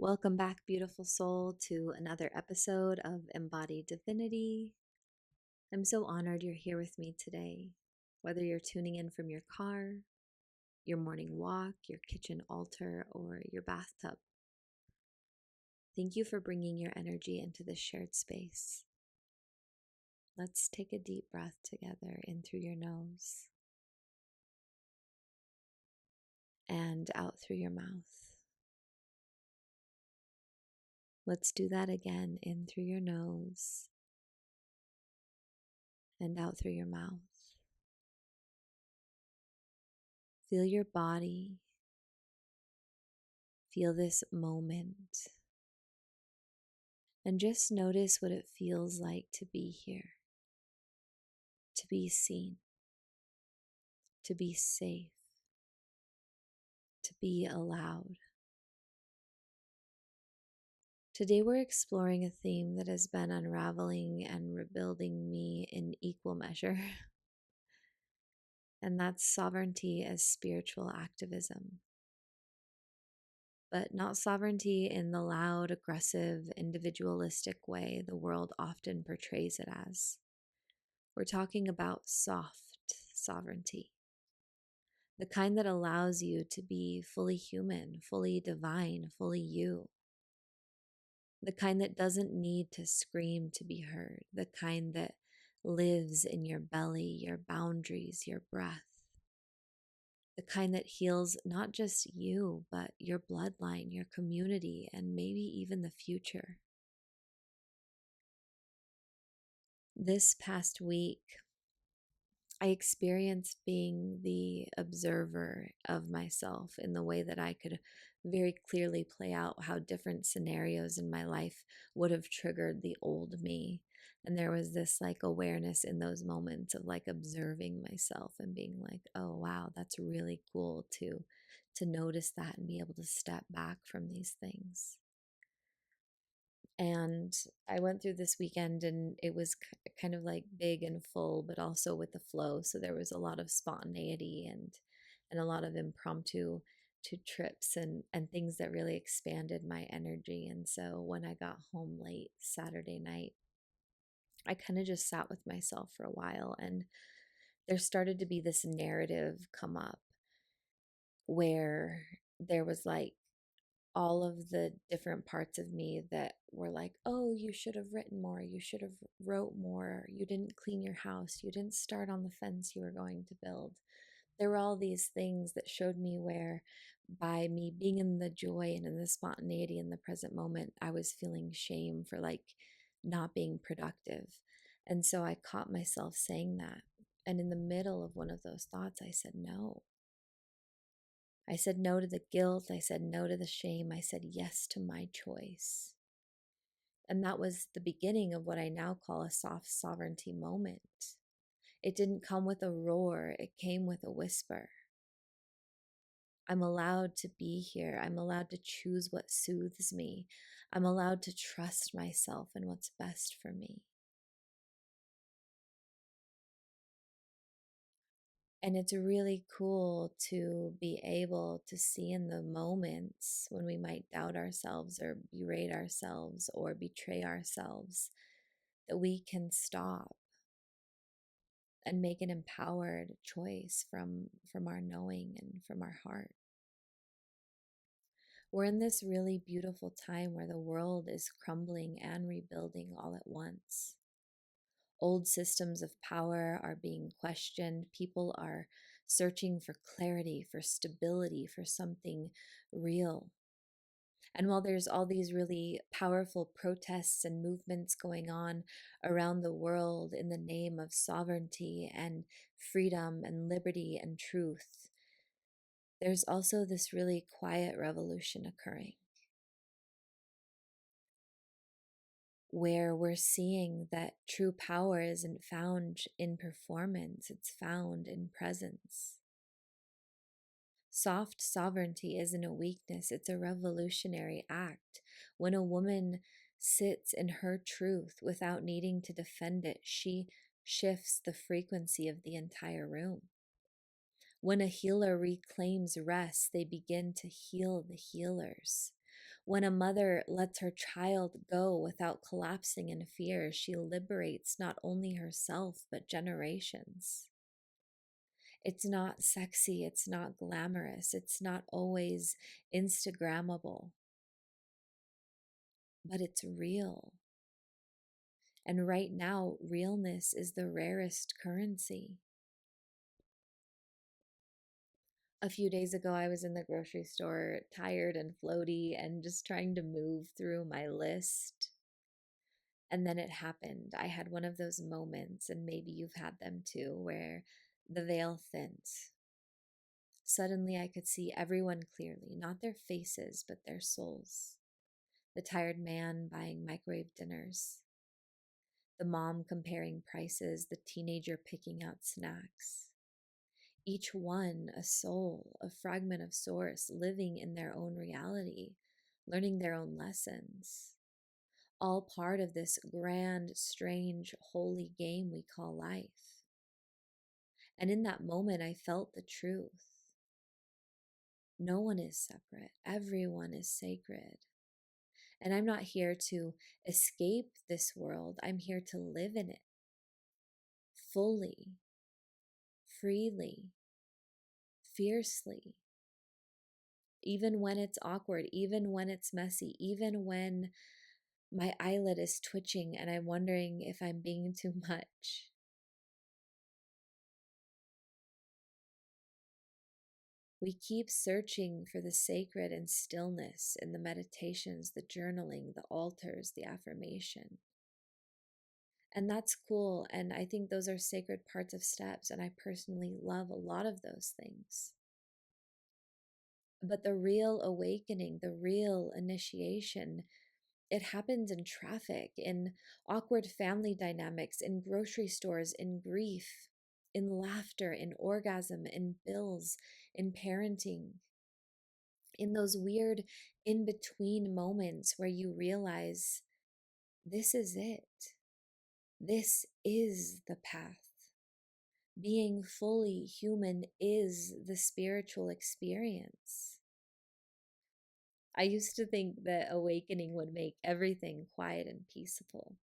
Welcome back, beautiful soul, to another episode of Embody Divinity. I'm so honored you're here with me today. Whether you're tuning in from your car, your morning walk, your kitchen altar, or your bathtub, thank you for bringing your energy into this shared space. Let's take a deep breath together in through your nose and out through your mouth. Let's do that again, in through your nose and out through your mouth. Feel your body. Feel this moment. And just notice what it feels like to be here, to be seen, to be safe, to be allowed. Today we're exploring a theme that has been unraveling and rebuilding me in equal measure, and that's sovereignty as spiritual activism. But not sovereignty in the loud, aggressive, individualistic way the world often portrays it as. We're talking about soft sovereignty, the kind that allows you to be fully human, fully divine, fully you. The kind that doesn't need to scream to be heard, the kind that lives in your belly, your boundaries, your breath. The kind that heals not just you, but your bloodline, your community, and maybe even the future. This past week, I experienced being the observer of myself in the way that I could very clearly play out how different scenarios in my life would have triggered the old me. And there was this awareness in those moments of observing myself and being like, oh wow, that's really cool to notice that and be able to step back from these things. And I went through this weekend and it was kind of big and full, but also with the flow. So there was a lot of spontaneity and a lot of impromptu to trips and things that really expanded my energy. And so when I got home late Saturday night, I kind of just sat with myself for a while, and there started to be this narrative come up where there was all of the different parts of me that were like, oh, you should have written more, you should have wrote more, you didn't clean your house, you didn't start on the fence you were going to build. There were all these things that showed me where, by me being in the joy and in the spontaneity in the present moment, I was feeling shame for not being productive. And so I caught myself saying that, and in the middle of one of those thoughts I said no. I said no to the guilt. I said no to the shame. I said yes to my choice. And that was the beginning of what I now call a soft sovereignty moment. It didn't come with a roar, it came with a whisper. I'm allowed to be here. I'm allowed to choose what soothes me. I'm allowed to trust myself and what's best for me. And it's really cool to be able to see in the moments when we might doubt ourselves or berate ourselves or betray ourselves, that we can stop and make an empowered choice from our knowing and from our heart. We're in this really beautiful time where the world is crumbling and rebuilding all at once. Old systems of power are being questioned. People are searching for clarity, for stability, for something real. And while there's all these really powerful protests and movements going on around the world in the name of sovereignty and freedom and liberty and truth, there's also this really quiet revolution occurring, where we're seeing that true power isn't found in performance, it's found in presence. Soft sovereignty isn't a weakness, it's a revolutionary act. When a woman sits in her truth without needing to defend it, she shifts the frequency of the entire room. When a healer reclaims rest, they begin to heal the healers. When a mother lets her child go without collapsing in fear, she liberates not only herself, but generations. It's not sexy, it's not glamorous, it's not always Instagrammable, but it's real. And right now, realness is the rarest currency. A few days ago, I was in the grocery store, tired and floaty, and just trying to move through my list. And then it happened. I had one of those moments, and maybe you've had them too, where the veil thins. Suddenly, I could see everyone clearly, not their faces, but their souls. The tired man buying microwave dinners, the mom comparing prices, the teenager picking out snacks. Each one a soul, a fragment of source, living in their own reality, learning their own lessons, all part of this grand, strange, holy game we call life. And in that moment, I felt the truth. No one is separate, everyone is sacred. And I'm not here to escape this world, I'm here to live in it fully, freely, fiercely. Even when it's awkward, even when it's messy, even when my eyelid is twitching and I'm wondering if I'm being too much. We keep searching for the sacred and stillness in the meditations, the journaling, the altars, the affirmation. And that's cool. And I think those are sacred parts of steps. And I personally love a lot of those things. But the real awakening, the real initiation, it happens in traffic, in awkward family dynamics, in grocery stores, in grief, in laughter, in orgasm, in bills, in parenting, in those weird in between moments where you realize this is it. This is the path. Being fully human is the spiritual experience. I used to think that awakening would make everything quiet and peaceful.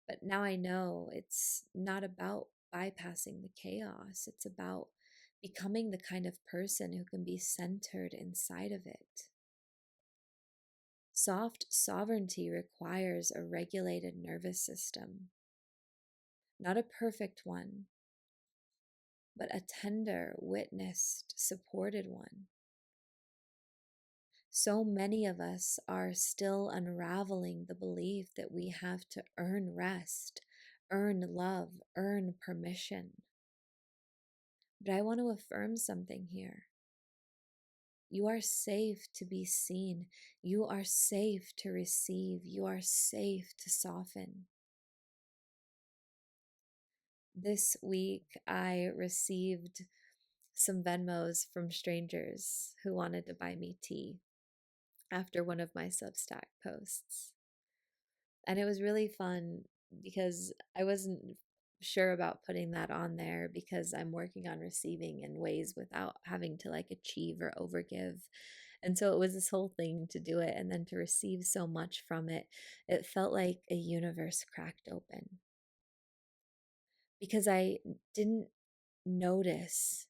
But now I know it's not about bypassing the chaos. It's about becoming the kind of person who can be centered inside of it. Soft sovereignty requires a regulated nervous system, not a perfect one, but a tender, witnessed, supported one. So many of us are still unraveling the belief that we have to earn rest, earn love, earn permission. But I want to affirm something here. You are safe to be seen. You are safe to receive. You are safe to soften. This week, I received some Venmos from strangers who wanted to buy me tea after one of my Substack posts. And it was really fun because I wasn't sure about putting that on there because I'm working on receiving in ways without having to like achieve or overgive. And so it was this whole thing to do it and then to receive so much from it. It felt like a universe cracked open because I didn't notice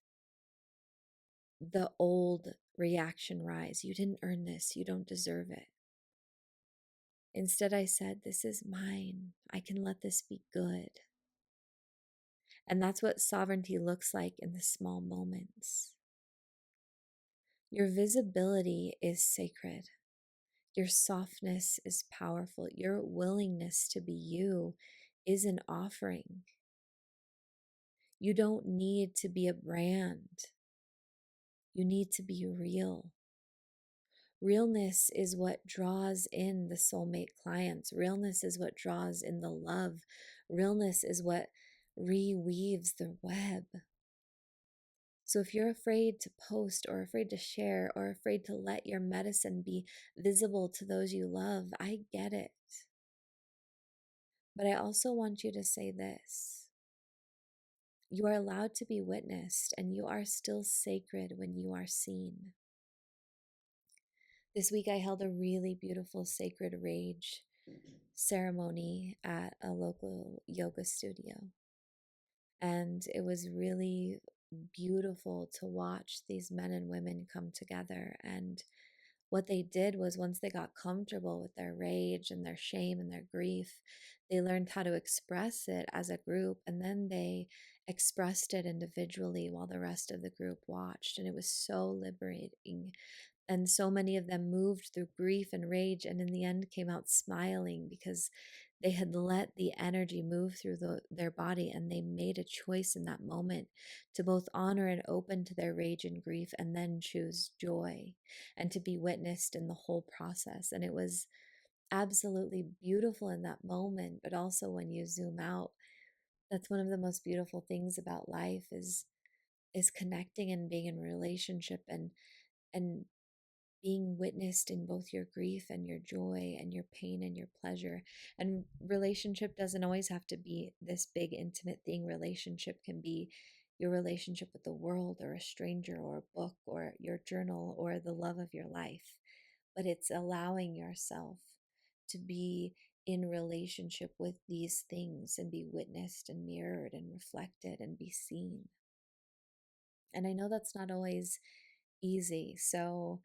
the old reaction rise. You didn't earn this. You don't deserve it. Instead, I said, this is mine. I can let this be good. And that's what sovereignty looks like in the small moments. Your visibility is sacred. Your softness is powerful. Your willingness to be you is an offering. You don't need to be a brand. You need to be real. Realness is what draws in the soulmate clients. Realness is what draws in the love. Realness is what reweaves the web. So if you're afraid to post or afraid to share or afraid to let your medicine be visible to those you love, I get it. But I also want you to say this. You are allowed to be witnessed, and you are still sacred when you are seen. This week I held a really beautiful sacred rage ceremony at a local yoga studio. And it was really beautiful to watch these men and women come together. And what they did was, once they got comfortable with their rage and their shame and their grief, they learned how to express it as a group. And then they expressed it individually while the rest of the group watched. And it was so liberating. And so many of them moved through grief and rage, and in the end came out smiling because they had let the energy move through their body, and they made a choice in that moment to both honor and open to their rage and grief, and then choose joy and to be witnessed in the whole process. And it was absolutely beautiful in that moment. But also, when you zoom out, that's one of the most beautiful things about life is connecting and being in relationship, and being witnessed in both your grief and your joy and your pain and your pleasure. And relationship doesn't always have to be this big intimate thing. Relationship can be your relationship with the world, or a stranger, or a book, or your journal, or the love of your life. But it's allowing yourself to be in relationship with these things and be witnessed and mirrored and reflected and be seen. And I know that's not always easy. So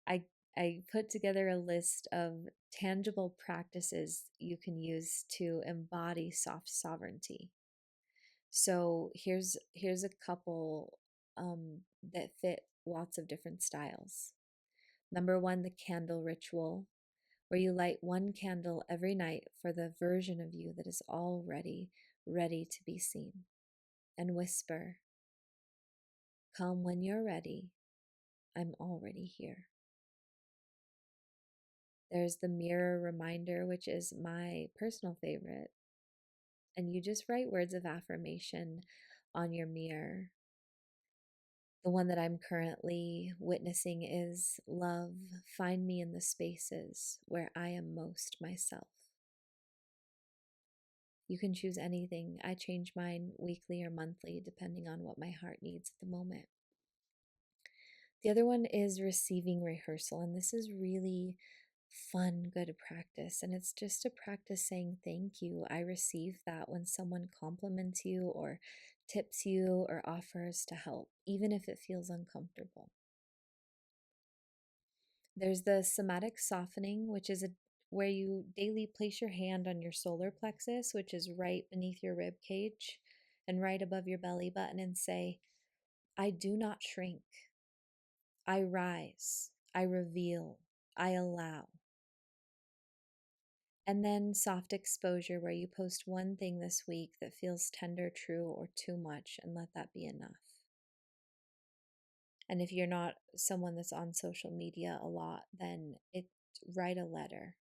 I I put together a list of tangible practices you can use to embody soft sovereignty. So here's a couple that fit lots of different styles. Number one, the candle ritual, where you light one candle every night for the version of you that is already ready to be seen, and whisper, "Come when you're ready. I'm already here." There's the mirror reminder, which is my personal favorite. And you just write words of affirmation on your mirror. The one that I'm currently witnessing is, "Love, find me in the spaces where I am most myself." You can choose anything. I change mine weekly or monthly, depending on what my heart needs at the moment. The other one is receiving rehearsal, and this is really fun, good practice. And it's just a practice saying thank you. I receive that when someone compliments you, or tips you, or offers to help, even if it feels uncomfortable. There's the somatic softening, which is where you daily place your hand on your solar plexus, which is right beneath your rib cage and right above your belly button, and say, "I do not shrink. I rise. I reveal. I allow." And then soft exposure, where you post one thing this week that feels tender, true, or too much, and let that be enough. And if you're not someone that's on social media a lot, then write a letter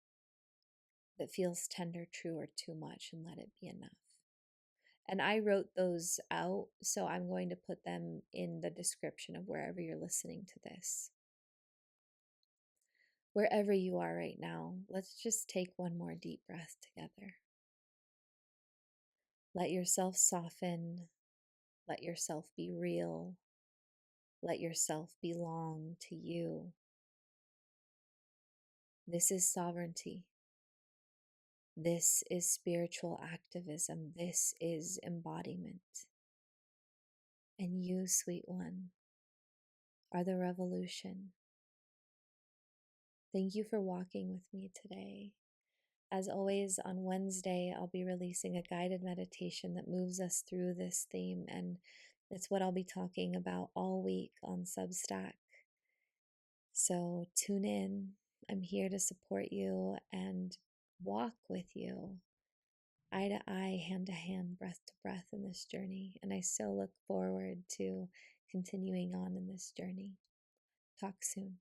that feels tender, true, or too much, and let it be enough. And I wrote those out, so I'm going to put them in the description of wherever you're listening to this. Wherever you are right now, let's just take one more deep breath together. Let yourself soften. Let yourself be real. Let yourself belong to you. This is sovereignty. This is spiritual activism. This is embodiment. And you, sweet one, are the revolution. Thank you for walking with me today. As always, on Wednesday, I'll be releasing a guided meditation that moves us through this theme, and it's what I'll be talking about all week on Substack. So tune in. I'm here to support you and walk with you, eye to eye, hand to hand, breath to breath in this journey. And I so look forward to continuing on in this journey. Talk soon.